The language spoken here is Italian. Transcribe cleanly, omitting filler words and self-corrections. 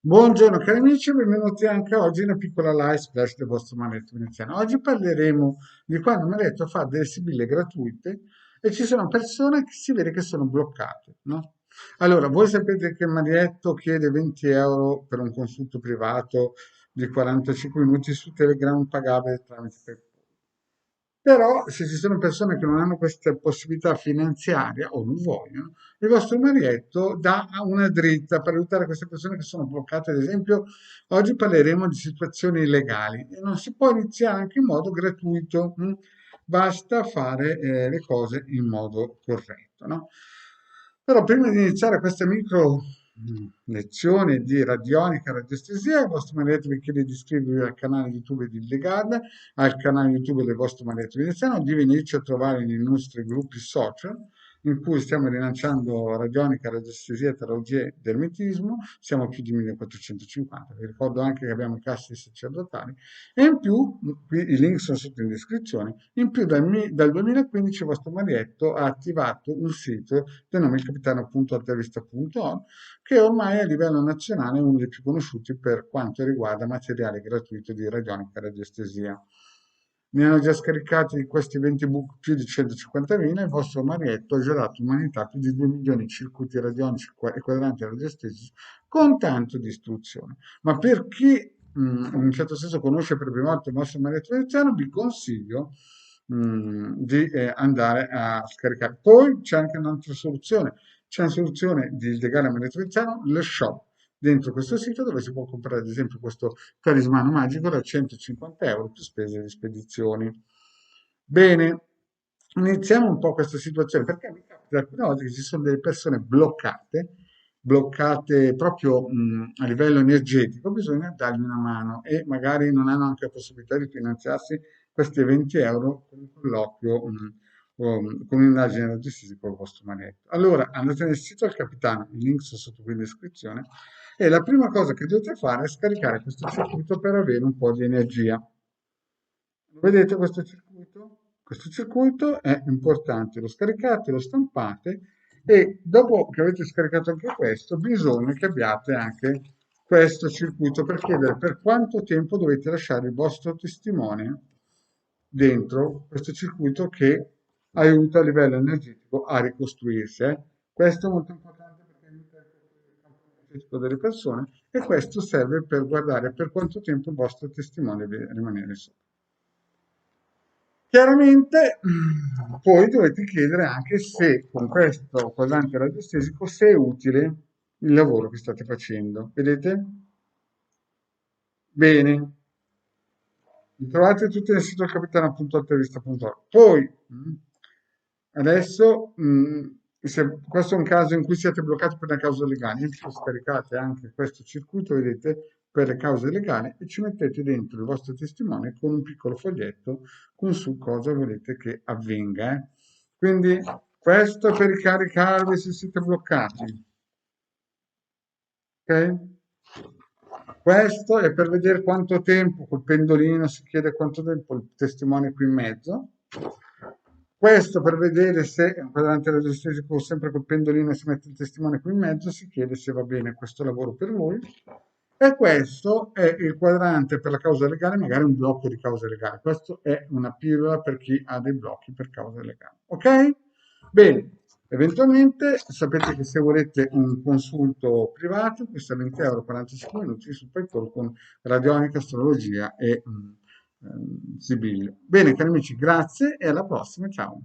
Buongiorno cari amici, benvenuti anche oggi in una piccola live splash del vostro maletto veneziano. Oggi parleremo di quando il maletto fa delle sibille gratuite e ci sono persone che si vede che sono bloccate, no? Allora, voi sapete che Marietto chiede 20 euro per un consulto privato di 45 minuti su Telegram pagabile tramite PayPal. Però se ci sono persone che non hanno questa possibilità finanziaria o non vogliono, il vostro Marietto dà una dritta per aiutare queste persone che sono bloccate. Ad esempio, oggi parleremo di situazioni illegali e non si può iniziare anche in modo gratuito, basta fare le cose in modo corretto, no? Però prima di iniziare questa micro lezione di radionica, radiestesia, il vostro Marietto vi chiede di iscrivervi al canale YouTube di Illegale, al canale YouTube del vostro Maledetto Veneziano, di venirci a trovare nei nostri gruppi social in cui stiamo rilanciando radionica, radiestesia, tarologia ed ermetismo. Siamo più di 1450. Vi ricordo anche che abbiamo i casti sacerdotali e in più, qui i link sono sotto in descrizione, in più dal 2015 il vostro Marietto ha attivato un sito del nome capitano.altavista.org che ormai a livello nazionale è uno dei più conosciuti per quanto riguarda materiale gratuito di radionica e radiestesia. Ne hanno già scaricati di questi 20 book più di 150.000. Il vostro Marietto ha girato umanità più di 2 milioni di circuiti radionici e quadranti radiestesici con tanto di istruzione. Ma per chi in un certo senso conosce per prima volta il vostro Marietto veneziano, vi consiglio di andare a scaricare. Poi c'è anche un'altra soluzione, c'è una soluzione di legale Marietto veneziano, lo shop dentro questo sito dove si può comprare ad esempio questo talismano magico da 150 euro più spese di spedizioni. Bene, iniziamo un po' questa situazione perché mi capita alcune volte che ci sono delle persone bloccate proprio a livello energetico, bisogna dargli una mano e magari non hanno anche la possibilità di finanziarsi questi 20 euro con un colloquio, con un'indagine logistica con il vostro manetto. Allora andate nel sito del capitano, il link sono sotto qui in descrizione, e la prima cosa che dovete fare è scaricare questo circuito per avere un po' di energia. Lo vedete questo circuito? Questo circuito è importante, lo scaricate, lo stampate e dopo che avete scaricato anche questo, bisogna che abbiate anche questo circuito per chiedere per quanto tempo dovete lasciare il vostro testimone dentro questo circuito che aiuta a livello energetico a ricostruirsi. Questo è molto importante perché aiuta a ricostruire il campo energetico delle persone e questo serve per guardare per quanto tempo il vostro testimone deve rimanere sopra. Chiaramente poi dovete chiedere anche se con questo quadrante radiostesico se è utile il lavoro che state facendo. Vedete? Bene. Li trovate tutti nel sito del capitano.altavista.org. Poi, adesso, se questo è un caso in cui siete bloccati per una causa legale, in più scaricate anche questo circuito, vedete, per le cause legali e ci mettete dentro il vostro testimone con un piccolo foglietto con su cosa volete che avvenga. Quindi, questo per ricaricarvi se siete bloccati. Ok? Questo è per vedere quanto tempo col pendolino si chiede quanto tempo il testimone qui in mezzo. Questo per vedere se durante l'esercizio sempre col pendolino si mette il testimone qui in mezzo, si chiede se va bene questo lavoro per voi. E questo è il quadrante per la causa legale, magari un blocco di causa legale. Questo è una pillola per chi ha dei blocchi per causa legale. Ok? Bene. Eventualmente sapete che se volete un consulto privato costa 20 euro 45 minuti su PayPal con radionica, astrologia e Sibille. Bene cari amici, grazie e alla prossima, ciao.